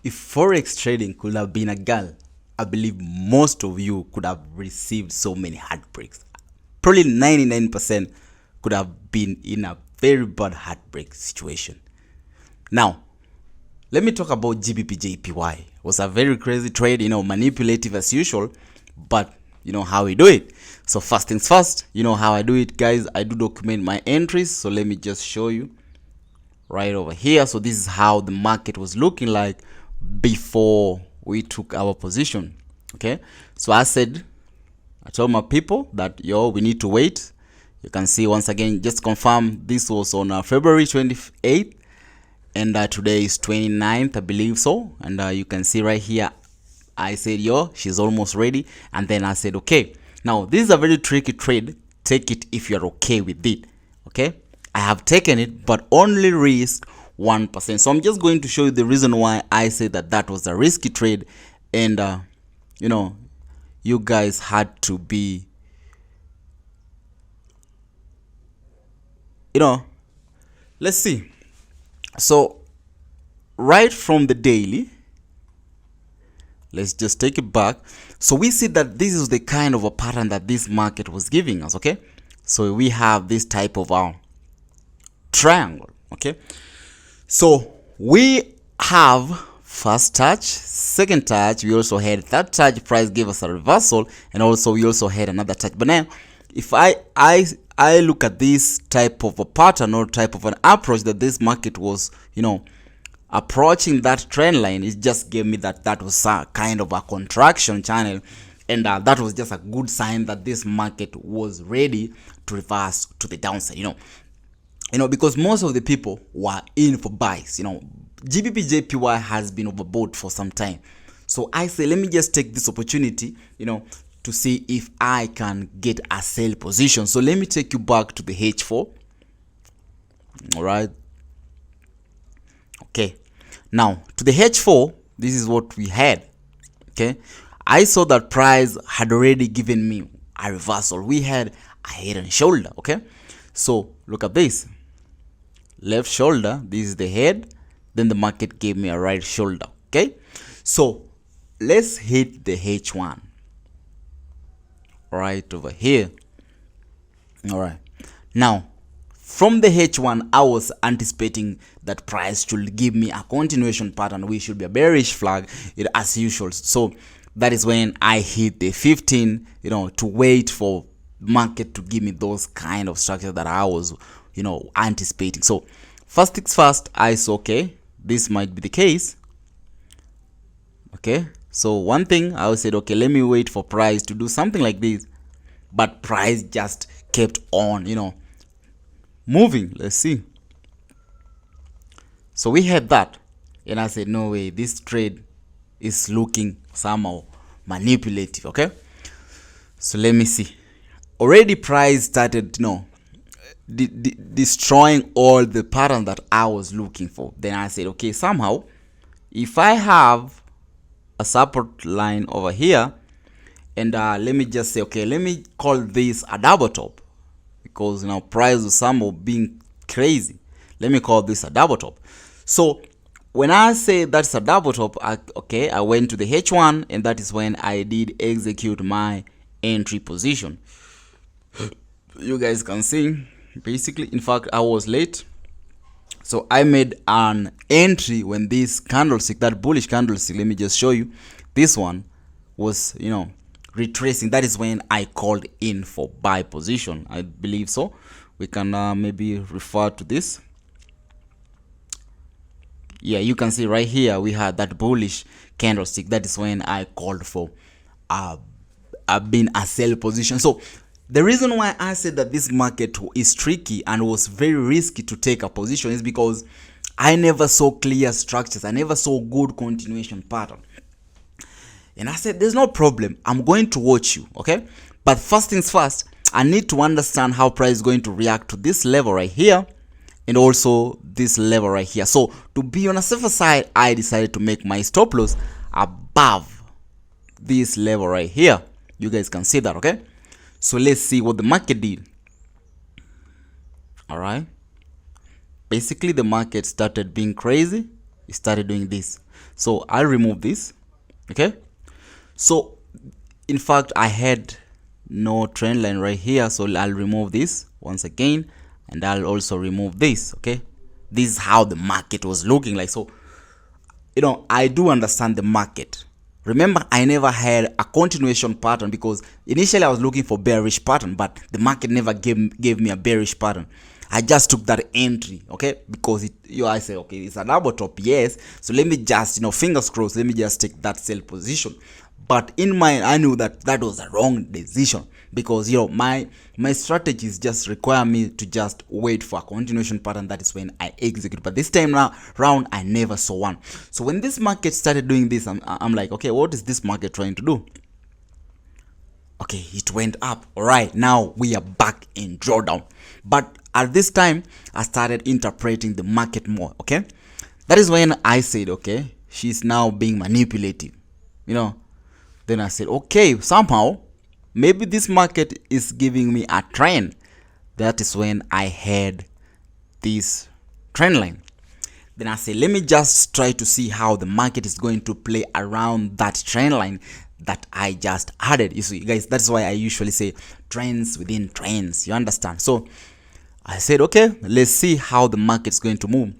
if forex trading could have been a girl, I believe most of you could have received so many heartbreaks. Probably 99% could have been in a very bad heartbreak situation. Now, let me talk about GBPJPY. It was a very crazy trade, manipulative as usual, but you know how we do it. So first things first, you know how I do it, guys. I do document my entries. So let me just show you right over here. So this is how the market was looking like before we took our position. Okay, so I told my people that we need to wait. You can see once again, just confirm, this was on February 28th, and today is 29th, I believe so. And you can see right here, I said, she's almost ready. And then I said, okay, now this is a very tricky trade. Take it if you're okay with it. Okay, I have taken it, but only risk 1%. So I'm just going to show you the reason why I say that was a risky trade. And you guys had to be, let's see. So right from the daily, let's just take it back. So we see that this is the kind of a pattern that this market was giving us. Okay, so we have this type of triangle. Okay, so we have first touch, second touch, we also had third touch, price gave us a reversal, and also we also had another touch. But now if I look at this type of a pattern or type of an approach that this market was approaching that trend line, it just gave me that was a kind of a contraction channel, and that was just a good sign that this market was ready to reverse to the downside. Because most of the people were in for buys. GBPJPY has been overbought for some time, so I say let me just take this opportunity to see if I can get a sell position. So let me take you back to the H4. All right, okay, now to the H4, this is what we had. Okay, I saw that price had already given me a reversal. We had a head and shoulder. Okay, so look at this left shoulder, this is the head, then the market gave me a right shoulder. Okay, so let's hit the H1 right over here. All right, now from the H1, I was anticipating that price should give me a continuation pattern, which should be a bearish flag, as usual. So that is when I hit the 15, to wait for market to give me those kind of structures that I was anticipating. So first things first, I saw, okay, this might be the case. Okay, so one thing I said, okay, let me wait for price to do something like this, but price just kept on moving. Let's see. So we had that, and I said, no way, this trade is looking somehow manipulative. Okay, so let me see. Already price started destroying all the pattern that I was looking for. Then I said, okay, somehow if I have a support line over here, and let me just say, okay, let me call this a double top, because now price is somehow being crazy. Let me call this a double top. So when I say that's a double top, I went to the H1, and that is when I did execute my entry position. You guys can see, basically, in fact, I was late, so I made an entry when this candlestick, that bullish candlestick, let me just show you, this one was retracing. That is when I called in for buy position, I believe. So we can maybe refer to this. Yeah, you can see right here we had that bullish candlestick. That is when I called for a sell position. So the reason why I said that this market is tricky and was very risky to take a position is because I never saw clear structures. I never saw good continuation pattern. And I said, there's no problem, I'm going to watch you. Okay, but first things first, I need to understand how price is going to react to this level right here, and also this level right here. So to be on a safer side, I decided to make my stop loss above this level right here. You guys can see that. Okay, so let's see what the market did. All right, basically the market started being crazy. It started doing this. So I'll remove this. Okay, so in fact I had no trend line right here, so I'll remove this once again, and I'll also remove this. Okay, this is how the market was looking like. So I do understand the market. Remember, I never had a continuation pattern because initially I was looking for bearish pattern, but the market never gave me a bearish pattern. I just took that entry, okay, because I say, okay, it's a double top, yes, so let me just, fingers crossed, let me just take that sell position. But in mind, I knew that that was a wrong decision because my strategies just require me to just wait for a continuation pattern. That is when I execute. But this time round, I never saw one. So when this market started doing this, I'm like, okay, what is this market trying to do? Okay, it went up. All right, now we are back in drawdown. But at this time, I started interpreting the market more. Okay, that is when I said, okay, she's now being manipulative. Then I said, okay, somehow maybe this market is giving me a trend. That is when I had this trend line. Then I said, let me just try to see how the market is going to play around that trend line that I just added. You see, guys, that's why I usually say trends within trends. You understand? So I said, okay, let's see how the market is going to move.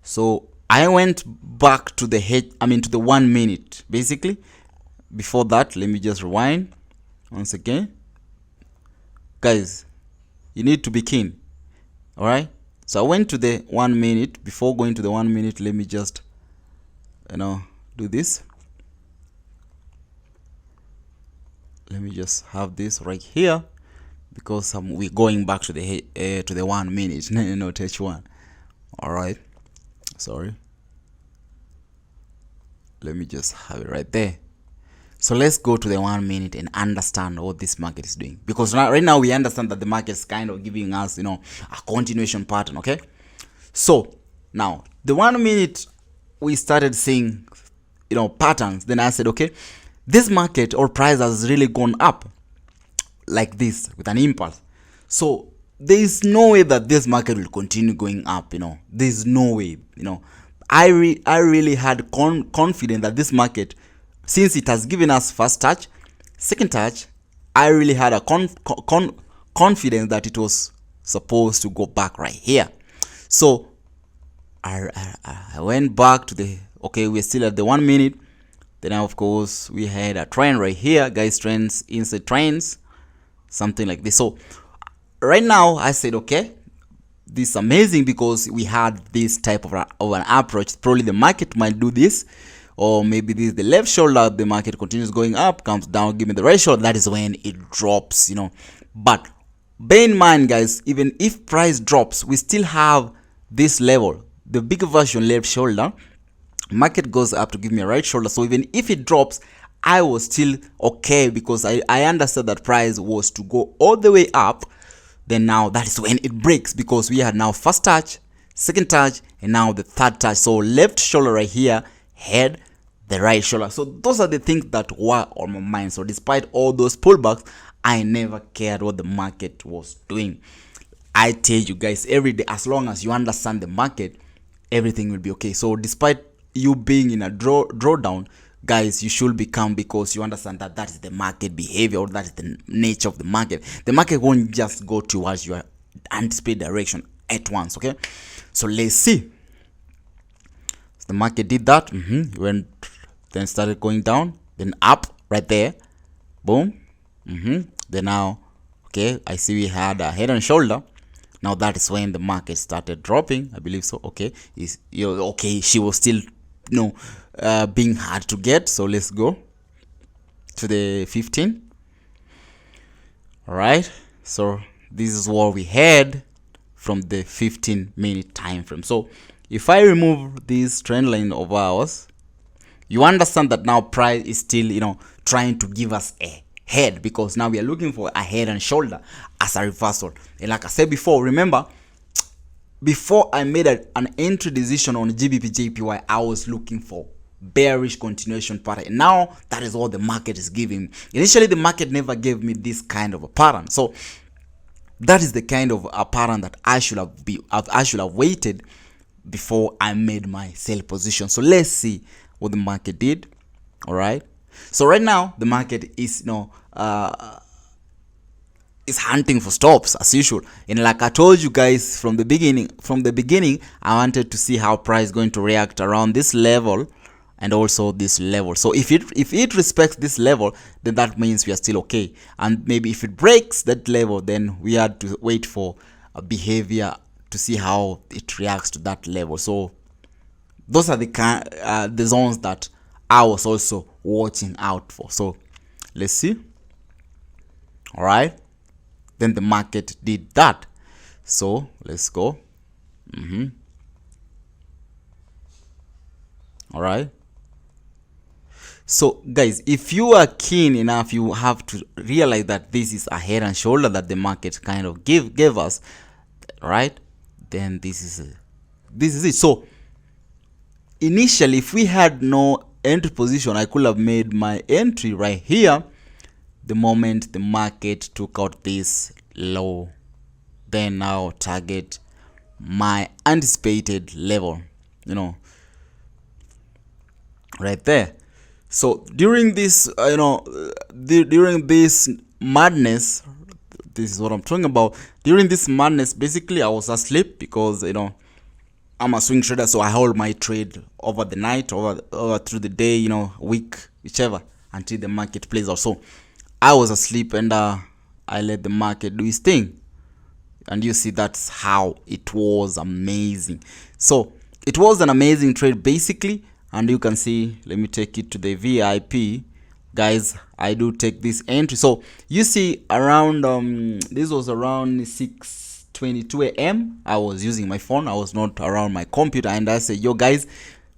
So I went back to the to the 1 minute, basically. Before that, let me just rewind once again. Guys, you need to be keen. All right, so I went to the 1 minute. Before going to the 1 minute, let me just do this. Let me just have this right here because we're going back to the 1 minute, not H1. All right, sorry, let me just have it right there. So let's go to the 1 minute and understand what this market is doing, because right now we understand that the market is kind of giving us a continuation pattern. Okay, so now the 1 minute we started seeing patterns. Then I said, okay, this market or price has really gone up like this with an impulse. So there is no way that this market will continue going up. There's no way. I really had confidence that this market, since it has given us first touch, second touch, I really had a confidence that it was supposed to go back right here. So I went back to the, okay, we're still at the 1 minute. Then of course we had a trend right here, guys, trends inside trends, something like this. So right now I said, okay, this is amazing because we had this type of an approach. Probably the market might do this, or maybe this is the left shoulder, the market continues going up, comes down, give me the right shoulder, that is when it drops. But bear in mind, guys, even if price drops, we still have this level, the bigger version left shoulder, market goes up to give me a right shoulder. So even if it drops, I was still okay because I understood that price was to go all the way up. Then now that is when it breaks, because we had now first touch, second touch, and now the third touch. So left shoulder right here, head, the right shoulder. So those are the things that were on my mind. So despite all those pullbacks, I never cared what the market was doing. I tell you guys, every day, as long as you understand the market, everything will be okay. So despite you being in a drawdown, guys, you should be calm because you understand that that is the market behavior, or that is the nature of the market. The market won't just go towards your anticipated direction at once. Okay, so let's see. The market did that. Went, then started going down, then up right there, boom. Then now, okay, I see we had a head and shoulder. Now that is when the market started dropping, I believe so. Okay, okay, she was still being hard to get. So let's go to the 15. All right, so this is what we had from the 15-minute time frame. So if I remove this trend line of ours, you understand that now price is still trying to give us a head, because now we are looking for a head and shoulder as a reversal. And like I said before, remember, before I made an entry decision on GBPJPY, I was looking for bearish continuation pattern. And now that is what the market is giving me. Initially, the market never gave me this kind of a pattern. So that is the kind of a pattern that I should have waited before I made my sell position. So let's see what the market did. All right, so right now the market is is hunting for stops as usual. And like I told you guys from the beginning, I wanted to see how price is going to react around this level and also this level. So if it respects this level, then that means we are still okay. And maybe if it breaks that level, then we had to wait for a behavior to see how it reacts to that level. So those are the zones that I was also watching out for. So let's see. All right, then the market did that. So let's go. All right, so guys, if you are keen enough, you have to realize that this is a head and shoulder that the market kind of gave us, right? Then this is it. So initially, if we had no entry position, I could have made my entry right here the moment the market took out this low, then now target my anticipated level, right there. So during this during this madness, this is what I'm talking about. During this madness, basically I was asleep because I'm a swing trader, so I hold my trade over the night, over through the day, week, whichever, until the market plays out. So I was asleep and I let the market do its thing. And you see, that's how it was amazing. So it was an amazing trade basically. And you can see, let me take it to the VIP. Guys, I do take this entry. So you see around, this was around 6:22 a.m. I was using my phone. I was not around my computer. And I said, yo guys,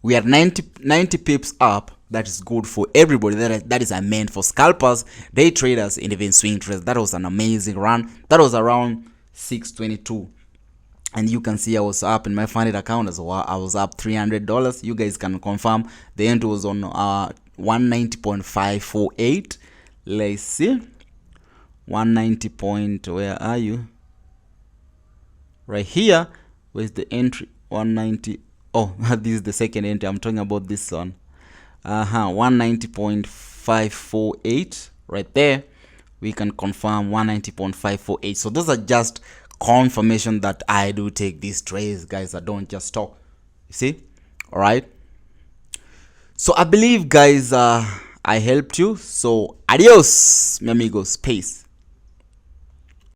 we are 90 pips up. That is good for everybody. That is meant for scalpers, day traders, and even swing traders. That was an amazing run. That was around 6:22. And you can see I was up in my funded account as well. I was up $300. You guys can confirm the end was on 190.548. Let's see. 190 point, where are you? Right here. Where's the entry? 190. Oh, this is the second entry. I'm talking about this one. 190.548 right there. We can confirm 190.548. So those are just confirmation that I do take these trades, guys. I don't just talk. You see? All right. So I believe, guys, I helped you. So adios, mi amigos. Peace.